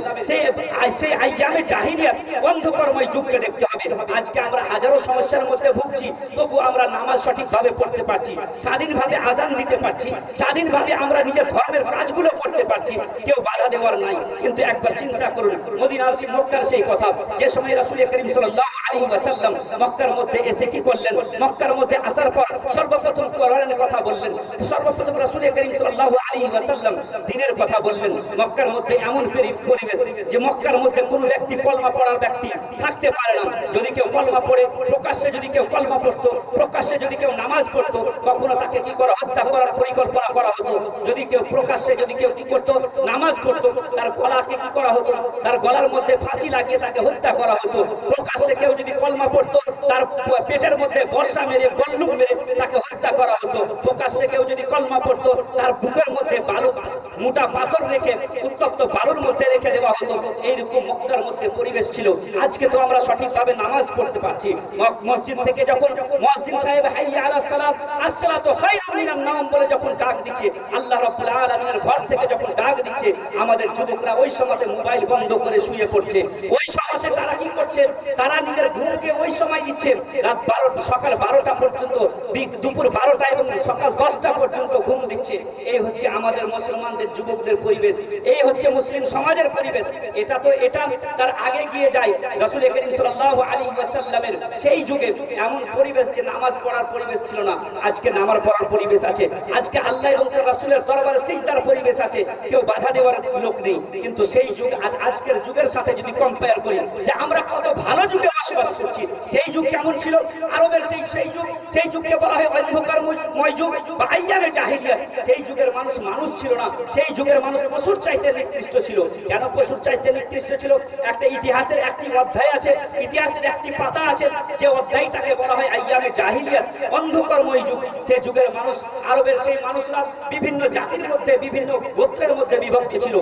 সেই আইয়ামে জাহিলিয়াত অন্ধকারময় যুগকে দেখতে হবে। আজকে আমরা হাজারো সমস্যার মধ্যে ভুগছি, তবু আমরা নামাজ সঠিকভাবে পড়তে পারছি, স্বাধীনভাবে আজান দিতে পারছি, স্বাধীনভাবে আমরা নিজের ধর্মের কাজগুলো করতে পারছি, কেউ বাধা দেওয়ার নাই। কিন্তু একবার চিন্তা করুন, মদিনার মক্কার সেই কথা, যে সময় রাসূল করিম সাল্লাল্লাহু আলাইহি ওয়াসাল্লাম মক্কার মধ্যে এসে কি করলেন? মক্কার মধ্যে আসার পর সর্বপ্রথম কোরআনের কথা বললেন, সর্বপ্রথম রাসূল করিম সাল্লাল্লাহু আলাইহি ওয়াসাল্লাম দ্বীনের কথা বললেন। মক্কার মধ্যে এমন পরিবেশ যে মক্কার মধ্যে কোনো ব্যক্তি কলমা পড়ার ব্যক্তি থাকতে পারে না। যদি কেউ কলমা পড়ে, প্রকাশ্যে যদি কেউ কলমা পড়তো, প্রকাশ্যে যদি কেউ নামাজ পড়তো, কখনো তাকে কি করা, হত্যা করার পরিকল্পনা করা হতো। যদি কেউ প্রকাশ্যে যদি কেউ কি করতো, নামাজ পড়তো, তার গলাকে কি করা হতো, তার গলার মধ্যে ফাঁসি লাগিয়ে তাকে হত্যা করা হতো। প্রকাশ্যে কেউ যদি কলমা পড়তো, তার পেটের মধ্যে বর্ষা মেরে বল্লুক মেরে তাকে হত্যা করা হতো। প্রকাশ্যে কেউ যদি কলমা পড়তো, তার বুকের মধ্যে বালু মোটা পাথর রেখে উত্তপ্ত বালুর মধ্যে রেখে দেওয়া হতো। এইরকম মক্কার মধ্যে পরিবেশ ছিল। আজকে তো আমরা সঠিকভাবে নামাজ পড়তে পারছি। মসজিদ থেকে যখন মুয়াজ্জিন সাহেব হাইয়া আলাস সালাত আসসালাতু খায়রুম মিনান নাওম বলে যখন ডাক দিচ্ছে, আল্লাহ রাব্বুল আলামিনের ঘর থেকে যখন ডাক দিচ্ছে, আমাদের যুবকরা ওই সময়তে মোবাইল বন্ধ করে শুয়ে পড়ছে। ওই সময়তে তারা কি করছে? তারা নিজের ঘুমকে ওই সময় দিচ্ছে রাত 12 সকাল 12টা পর্যন্ত, দুপুর 12টা এবং সকাল 10টা পর্যন্ত ঘুম দিচ্ছে। এই হচ্ছে আমাদের মুসলমানদের যুবকদের পরিবেশ, এই হচ্ছে মুসলিম সমাজের পরিবেশ। এটা তার আগে গিয়ে যায় রাসূল করিম সাল্লাল্লাহু আলাইহি ওয়াসাল্লামের সেই যুগে এমন পরিবেশ যে নামাজ পড়ার পরিবেশ ছিল না। আজকে নামাজ পড়ার পরিবেশ আছে, আজকে আল্লাহ এবং তার রাসূলের দরবারে সিজদার পরিবেশ আছে, কেউ বাধা দেওয়ার লোক নেই। কিন্তু সেই যুগ আর আজকের যুগের সাথে যদি কম্পেয়ার করি যে আমরা কত ভালো যুগে বসবাস করছি, সেই যুগ কেমন ছিল? আরবের সেই যুগকে বলা হয় অন্ধকারময় যুগ বা আইয়ামে জাহিলিয়াত। সেই যুগের মানুষ ছিল না, সেই যুগের মানুষ পশুর চাইতে নিকৃষ্ট ছিল। কেন পশুর চাইতে নিকৃষ্ট ছিল? একটা ইতিহাসের একটি অধ্যায় আছে, ইতিহাসের একটি পাতা আছে, যে অধ্যায়টাকে বলা হয় আইয়ামে জাহিলিয়াত, অন্ধকারময় যুগ। সেই যুগের মানুষ, আরবের সেই মানুষরা বিভিন্ন জাতির মধ্যে, বিভিন্ন গোত্রের মধ্যে বিভক্ত ছিল।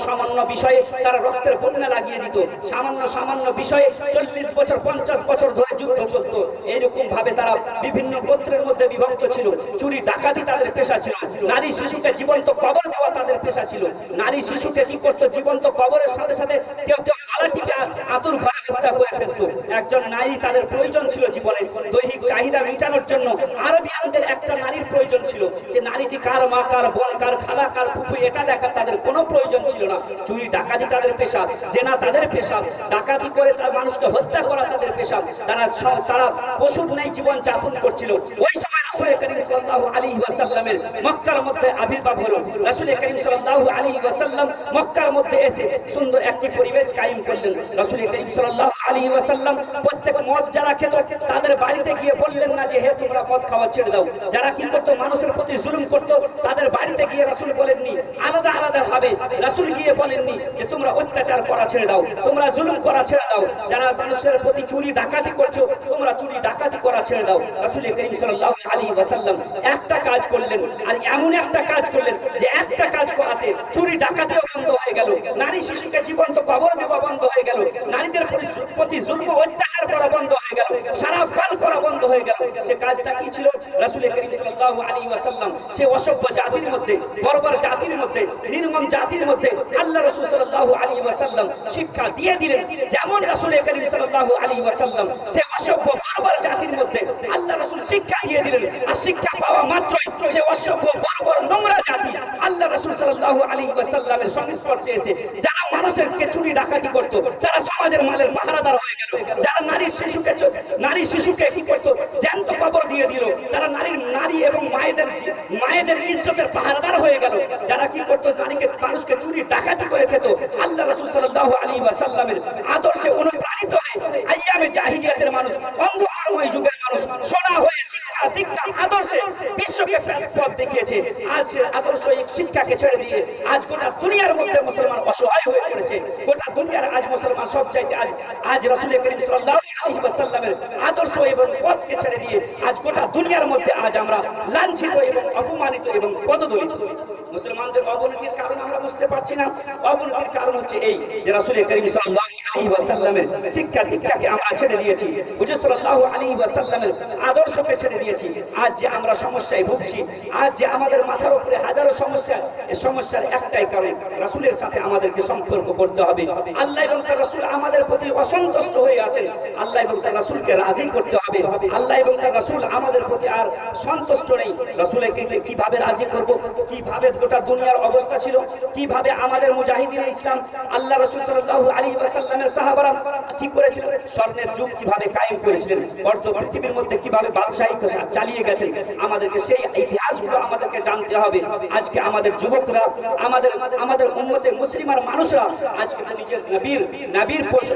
সামান্য বিষয়ে তারা রক্তের বন্যা লাগিয়ে দিত, সামান্য বিষয়ে 40 বছর 50 বছর ধরে যুদ্ধ চলতো। এইরকম ভাবে তারা বিভিন্ন গোত্রের মধ্যে বিভক্ত ছিল। চুরি ডাকাতি তাদের পেশা ছিল। নারী শিশুকে জীবন্ত কবর দেওয়া তাদের পেশা ছিল। নারী শিশুকে কি করতো? জীবন্ত কবরের সাথে সাথে কেউ গলা টিপে আতুর ঘরে হত্যা করে ফেলতো। একজন নারী তাদের প্রয়োজন ছিল জীবনে, দৈহিক চাহিদা মেটানোর জন্য আরবিয়ানদের একটা নারীর প্রয়োজন ছিল। যে নারীটি কার মা, কার বোন, কার খালা, কার ফুফু, এটা দেখার তাদের কোনো প্রয়োজন ছিল না। চুরি ডাকাতি তাদের পেশা, জেনা তাদের পেশা, ডাকাতি করে তার মানুষকে হত্যা করা তাদের পেশা। তারা পশুর ন্যায় জীবন যাপন করছিল। ওই সময় রাসূল করিম সাল্লাল্লাহু আলাইহি ওয়াসাল্লামের মক্কার মধ্যে আবির্ভাব হলো। রাসূল করিম সাল্লাল্লাহু আলাইহি ওয়াসাল্লাম মক্কার মধ্যে এসে সুন্দর একটি পরিবেশ কায়েম করলেন। রাসূল করিম সাল্লাল্লাহু আলাইহি ওয়াসাল্লাম প্রত্যেক মদ যারা খেত তাদের বাড়িতে গিয়ে বললেন না যে হে তোমরা মদ খাওয়া ছেড়ে দাও। যারা কি করতো? মানুষের প্রতি জুলুম করতো, তাদের বাড়িতে গিয়ে রাসূল বলেননি, আলাদা ভাবে রাসূল গিয়ে বলেননি যে তোমরা অত্যাচার করা ছেড়ে দাও, তোমরা জুলুম করা ছেড়ে দাও। যারা মানুষের প্রতি চুরি ডাকাতি করছো, তোমরা চুরি ডাকাতি করা ছেড়ে দাও। রাসূল করিম সাল্লাল্লাহু আলাইহি ওয়াসাল্লাম একটা কাজ করলেন, আর এমন একটা কাজ করলেন যে একটা কাজ করাতে চুরি ডাকাতিও বন্ধ হয়ে গেল, নারী শিশুকে জীবন্ত কবর দেওয়া বন্ধ হয়ে গেল, নারীদের প্রতি জুলম অত্যাচার করা বন্ধ হয়ে গেল, সারাপ পান করা বন্ধ হয়ে গেল। সে কাজটা কি ছিল? রাসূল করিম সাল্লাল্লাহু আলাইহি ওয়াসাল্লাম সে অসভ্য জাতির মধ্যে, বর্বর জাতির মধ্যে, নির্মম জাতির মধ্যে আল্লাহ রাসূল সাল্লাল্লাহু আলাইহি ওয়াসাল্লাম শিক্ষা দিয়ে দিলেন। যেমন রাসূল করিম সাল্লাল্লাহু আলাইহি ওয়াসাল্লাম সে অসভ্য বর্বর জাতির মধ্যে আল্লাহ রাসূল শিক্ষা দিয়ে দিলেন, আর শিক্ষা পাওয়া মাত্রই সে অসভ্য বর্বর নোংরা জাতি আল্লাহ রাসূল সাল্লাল্লাহু আলাইহি ওয়াসাল্লামের সংস্পর্শে এসে যারা মানুষকে চুরি ডাকাতি করতো, তারা সমাজের মালের পাহারাদার হয়ে গেল। যারা নারী শিশুকে কি করতো, জ্যান্ত কবর দিয়ে দিল। তারা নারী এবং মায়েদের ইজ্জতের পাহারাদার হয়ে গেল। যারা কি করতো, মানুষকে চুরি ডাকাতি করে খেত। আল্লাহ রাসূল সাল্লাল্লাহু আলাইহি ওয়াসাল্লামের আদর্শে অনুপ্রাণিত হয়ে আইয়ামে জাহিলিয়াতের মানুষ, অন্ধকারময় যুগের মানুষ সোনা হয়ে শিক্ষা দীক্ষা আদর্শে বিশ্বকে পথ দেখিয়েছে। আজ সে আদর্শ এই শিক্ষাকে ছেড়ে দিয়ে আজ গোটা দুনিয়ার মধ্যে মুসলমান অসহায় হয়ে পড়েছে। গোটা দুনিয়ার আজ মুসলমান সব চাইতে আজ রাসূল করিম সাল্লাল্লাহু আলাইহি ওয়াসাল্লামের আদর্শ এবং পথকে ছেড়ে দিয়ে আজ গোটা দুনিয়ার মধ্যে আজ আমরা লাঞ্ছিত এবং অপমানিত এবং পদদলিত। মুসলমানদের অবনতির কারণ আমরা বুঝতে পারছি না। অবনতির কারণ হচ্ছে এই যে রাসূল করিম সাল্লাল্লাহু আলাইহি ওয়াসাল্লামের শিক্ষা দীক্ষাকে আমরা ছেড়ে দিয়েছি, হুজুর সাল্লাল্লাহু আলাইহি ওয়াসাল্লামের আদর্শকে ছেড়ে দিয়েছি। আজ যে আমরা সমস্যায় ভুগছি, আজ যে আমাদের মাথার উপরে হাজারো সমস্যা, এই সমস্যার একটাই কারণ, রাসূলের সাথে আমাদেরকে সম্পর্ক করতে হবে। আল্লাহ এবং তার রাসূল আমাদের প্রতি অসন্তুষ্ট হয়ে আছেন, আল্লাহ এবং তার রাসূলকে রাজি করতে হবে। আল্লাহ এবং তার রাসূল আমাদের প্রতি আর সন্তুষ্ট নেই। রাসূলকে কিভাবে রাজি করব, কিভাবে গোটা দুনিয়ার অবস্থা ছিল, কিভাবে আমাদের মুজাহিদিন ইসলাম আল্লাহ রাসূল সাল্লাল্লাহু আলাইহি ওয়াসাল্লামের সাহাবারা কি করেছিল, স্বর্ণের যুগ কিভাবে কায়েম করেছিলেন, অর্ধ পৃথিবীর মধ্যে কিভাবে বাদশাহী চালিয়ে গেছেন, আমাদেরকে সেই ইতিহাসগুলো আমাদেরকে জানতে হবে। আজকে আমাদের যুবকরা, আমাদের উম্মতে মুসলিমার মানুষরা আজকে তো নিজের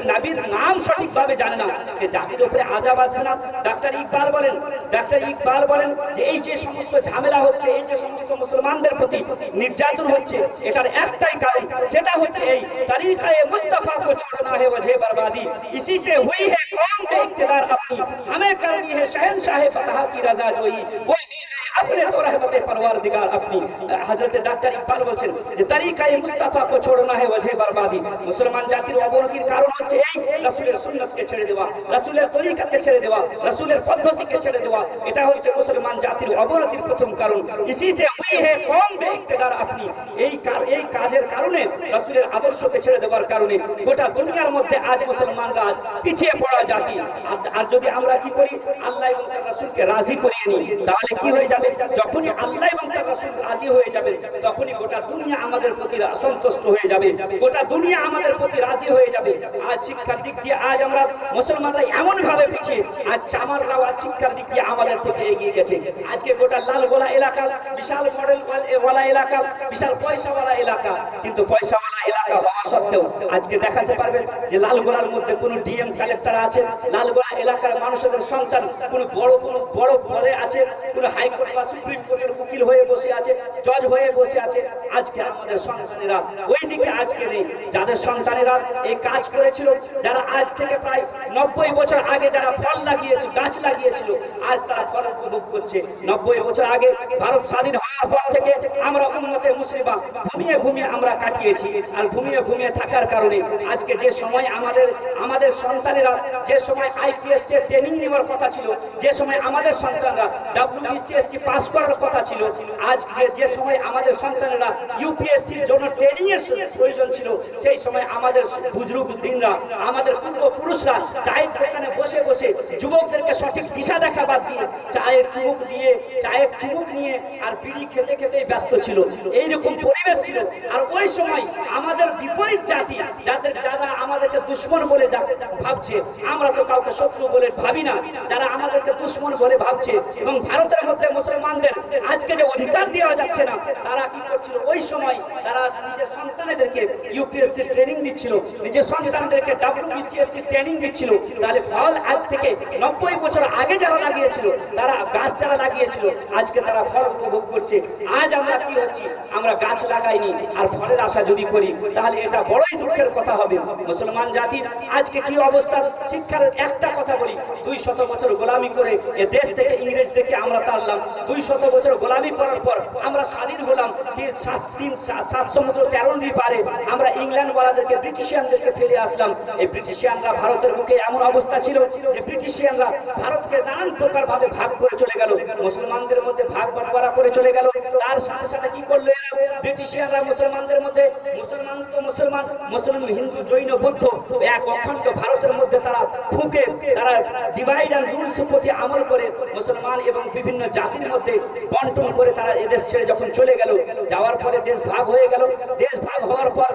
নবীর নাম সঠিকভাবে জানে না, সে জাতির উপরে আযাব আসবে না। ডাক্তার ইকবাল বলেন যে এই যে সমস্ত ঝামেলা হচ্ছে, এই যে সমস্ত মুসলমানদের প্রতি নির্যাতন হচ্ছে, এটার একটাই কারণ, সেটা হচ্ছে এই তরিকায়ে মুস্তাফা को छोड़ना है वजह बर्बादी, इसी से हुई है कौम पे इक्तिदार अपनी, हमें करनी है शहनशाह फतह की रजा जोई, वो अपने तो रहमते परवरदिगार अपनी। हजरत डॉक्टर इकबाल বলছেন যে তরিকায়ে মুস্তাফা को छोड़ना है वजह बर्बादी, মুসলমান জাতির অবনতির কারণ হচ্ছে এই রাসূলের সুন্নাতকে ছেড়ে দেওয়া, রাসূলের তরিকাকে ছেড়ে দেওয়া, রাসূলের পদ্ধতিকে ছেড়ে দেওয়া, এটা হচ্ছে মুসলমান জাতির অবনতির প্রথম কারণ। इसी से हुई है कौम पे इक्तिदार अपनी, এই কাজের কারণে, রাসূলের আদর্শকে ছেড়ে দেওয়ার কারণে গোটা দুনিয়ার মধ্যে আজ মুসলমানরা আজ পিছিয়ে পড়া জাতি। আর যদি আমরা কি করি, আল্লাহ এবং তার রাসূলকে রাজি করিয়ে নিই, তাহলে কি হয়ে যাবে, যখনই আল্লাহ এবং তার রাসূল রাজি হয়ে যাবে, তখনই গোটা দুনিয়া আমাদের প্রতি সন্তুষ্ট হয়ে যাবে, গোটা দুনিয়া আমাদের প্রতি রাজি হয়ে যাবে। আজ শিক্ষার দিক দিয়ে আজ আমরা মুসলমানরা এমন ভাবে পিছিয়ে, আজ চামাররাও আজ শিক্ষার দিক দিয়ে আমাদের থেকে এগিয়ে গেছে। আজকে গোটা লালগোলা এলাকা বিশাল মডেল ওয়ালা এলাকা, বিশাল পয়সাওয়ালা এলাকা, কিন্তু পয়সাওয়ালা এলাকা হওয়া সত্ত্বেও আজকে দেখাতে পারবেন যে লালগোলার মধ্যে কোনো ডিএম কালেক্টর আছে, লালগোলা এলাকার মানুষদের সন্তান কোনো বড় পদে আছে, কোনো হাইকোর্ট বা সুপ্রিম কোর্টের উকিল হয়ে বসে আছে, জজ হয়ে বসে আছে। আজকে আমাদের সন্তানেরা ওই দিকে আজকে নেই। যাদের সন্তানেরা এই কাজ করেছিল, যারা আজ থেকে প্রায় 90 বছর আগে যারা ফল লাগিয়েছিল, গাছ লাগিয়েছিল, আজ তারা ফল উপভোগ করছে। 90 বছর আগে ভারত স্বাধীন হওয়ার পর থেকে আমরা উম্মতে মুসলিমা ঘুমিয়ে আমরা কাটিয়েছি। আর ঘুমিয়ে থাকার কারণে আজকে যে সময় আমাদের সন্তানেরা, যে সময় আইপিএস এর ট্রেনিং নেওয়ার কথা ছিল, যে সময় আমাদের সন্তানরা WBCSC পাস করার কথা ছিল, আজ যে সময় আমাদের সন্তানেরা ইউপিএসসির জন্য ট্রেনিং এর প্রয়োজন ছিল, সেই সময় আমাদের বুজুর্গদিনরা, আমাদের পূর্বপুরুষরা চায়ের দোকানে বসে বসে যুবকদেরকে সঠিক দিশা দেখা বাদ দিয়ে চায়ের চুমুক নিয়ে আর বিড়ি খেতে খেতেই ব্যস্ত ছিল। এইরকম পরিবেশ ছিল। আর ওই সময় আমাদের বিপরীত জাতি, যারা আমাদেরকে দুশ্মন বলে ভাবছে, আমরা তো কাউকে শত্রু বলে ভাবি না, যারা আমাদেরকে দুশ্মন বলে ভাবছে এবং ভারতের মধ্যে মুসলমানদের আজকে যে অধিকার দেওয়া যাচ্ছে না, তারা কি করছিল, ওই সময় তারা নিজের সন্তানদেরকে ইউপিএসসি ট্রেনিং দিচ্ছিল, নিজের সন্তানদেরকে WBCSC ট্রেনিং দিচ্ছিল। তাহলে ফল আজ থেকে 90 বছর আগে যারা লাগিয়েছিল, তারা গাছ যারা লাগিয়েছিল, আজকে তারা ফল উপভোগ করছে। আজ আমরা কি হচ্ছি, আমরা গাছ লাগাইনি আর ফলের আশা যদি করি, তাহলে এটা বড়ই দুঃখের কথা হবে। মুসলমান জাতির আজকে কি অবস্থা, শিক্ষার একটা কথা বলি, 200 বছর গোলামি করে এ দেশ থেকে ইংরেজদেরকে আমরা তাড়লাম। 200 বছর গোলামি করার পর আমরা স্বাধীন হলাম। 7 সমুদ্র 13 নদী পারে আমরা ইংল্যান্ডওয়ালাদেরকে, ব্রিটিশিয়ানদেরকে ফেলে আসলাম। এই ব্রিটিশিয়ানরা ভারতের বুকে এমন অবস্থা ছিল যে ব্রিটিশিয়ানরা ভারতকে নানান প্রকার ভাবে ভাগ করে চলে গেল, মুসলমানদের মধ্যে ভাগ বাটোয়ারা করে চলে গেল। তার সাথে সাথে কি করলো ব্রিটিশিয়ানরা, মুসলমানদের মধ্যে মুসলিম, হিন্দু, জৈন, বৌদ্ধ এক অখণ্ড ভারতের মধ্যে তারা ফুকে, তারা ডিভাইড অ্যান্ড রুলস প্রতি আমল করে মুসলমান এবং বিভিন্ন জাতির মধ্যে বন্টন করে তারা এদেশ ছেড়ে যখন চলে গেল, যাওয়ার পরে দেশ ভাগ হয়ে গেল। দেশ ভাগ হওয়ার পর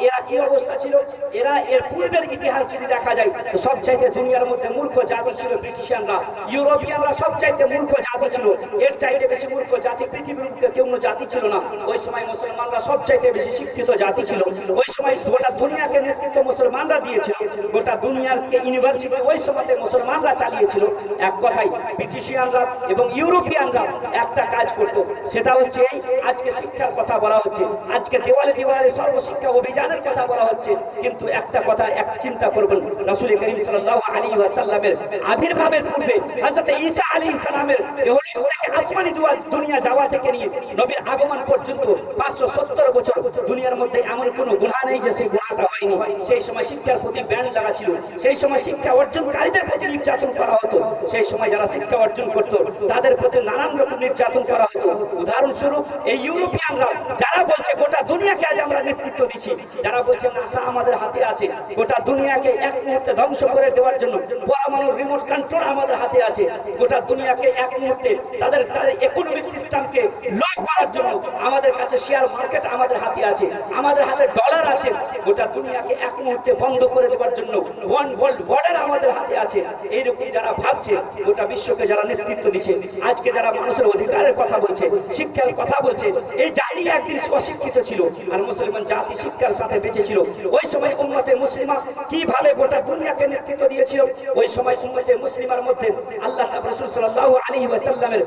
এরা কি অবস্থা ছিল? এরা এর পূর্বের ইতিহাস যদি দেখা যায় তো সবচাইতে দুনিয়ার মধ্যে মূর্খ জাতি ছিল ব্রিটিশিয়ানরা, ইউরোপিয়ানরা সবচাইতে মূর্খ জাতি ছিল। এর চাইতে বেশি মূর্খ জাতি পৃথিবীর মধ্যে কোনো জাতি ছিল না। ওই সময় মুসলমানরা সবচাইতে বেশি শিক্ষিত জাতি ছিল। ওই সময় গোটা দুনিয়াকে নেতৃত্ব মুসলমানরা দিয়েছিল, গোটা দুনিয়াকে ইউনিভার্সিটি ওই সময়তে মুসলমানরা চালিয়েছিল। এক কথায় ব্রিটিশিয়ানরা এবং ইউরোপিয়ানরা একটা কাজ করত, সেটা হচ্ছে আজকে শিক্ষার কথা বলা হচ্ছে, আজকে দেওয়ালে দেওয়ালে সর্বশিক্ষা অভিযানের কথা বলা হচ্ছে। কিন্তু একটা কথা এক চিন্তা করবেন, রাসূল করিম সাল্লাল্লাহু আলাইহি ওয়াসাল্লামের আবির্ভাবের পূর্বে হযরত ঈসা আলাইহিস সালামের ইহলোক থেকে আসমানি দুনিয়া যাওয়া থেকে নিয়ে নবীর আগমন পর্যন্ত 570 বছর দুনিয়ার মধ্যে এমন কোনো গুনাহ নেই যে সেই গুনাহটা হয়নি। সেই সময় শিক্ষার প্রতি ব্যান লাগা ছিল, সেই সময় শিক্ষা অর্জনকারীদের প্রতি নির্যাতন করা হতো, সেই সময় যারা শিক্ষা অর্জন করত তাদের প্রতি নানান রকম নির্যাতন করা হতো। উদাহরণস্বরূপ এই ইউরোপিয়ানরা যারা বলছে গোটা দুনিয়াকে আজ আমরা নেতৃত্ব দিচ্ছি, যারা বলছে নাসা আমাদের হাতে আছে, গোটা দুনিয়াকে এক মুহূর্তে ধ্বংস করে দেওয়ার জন্য পরমাণুর রিমোট কন্ট্রোল আমাদের হাতে আছে, গোটা দুনিয়াকে এক মুহূর্তে তাদের ইকোনমিক সিস্টেমকে লক করার জন্য আমাদের কাছে শেয়ার মার্কেট আমাদের হাতে আছে, আমাদের হাতে ডলার আছে, গোটা দুনিয়াকে এক মুহূর্তে বন্ধ করে দেওয়ার জন্য ওয়ান ওয়ার্ল্ড বর্ডার আমাদের হাতে আছে। এইরকম যারা ভাবছে, গোটা বিশ্বকে যারা নেতৃত্ব দিচ্ছে, আজকে যারা মানুষের অধিকারের কথা বলছে, শিক্ষার কথা বলছে, এই জাতি একদিন অশিক্ষিত ছিল আর মুসলমান জাতি শিক্ষার সাথে বেঁচে ছিল। ওই সময় উম্মতে মুসলিমা কিভাবে গোটা দুনিয়াকে নেতৃত্ব দিয়েছিল, ওই সময় উম্মতে মুসলিমার মধ্যে আল্লাহ রাসূল সাল্লাল্লাহু আলাইহি ওয়াসাল্লামের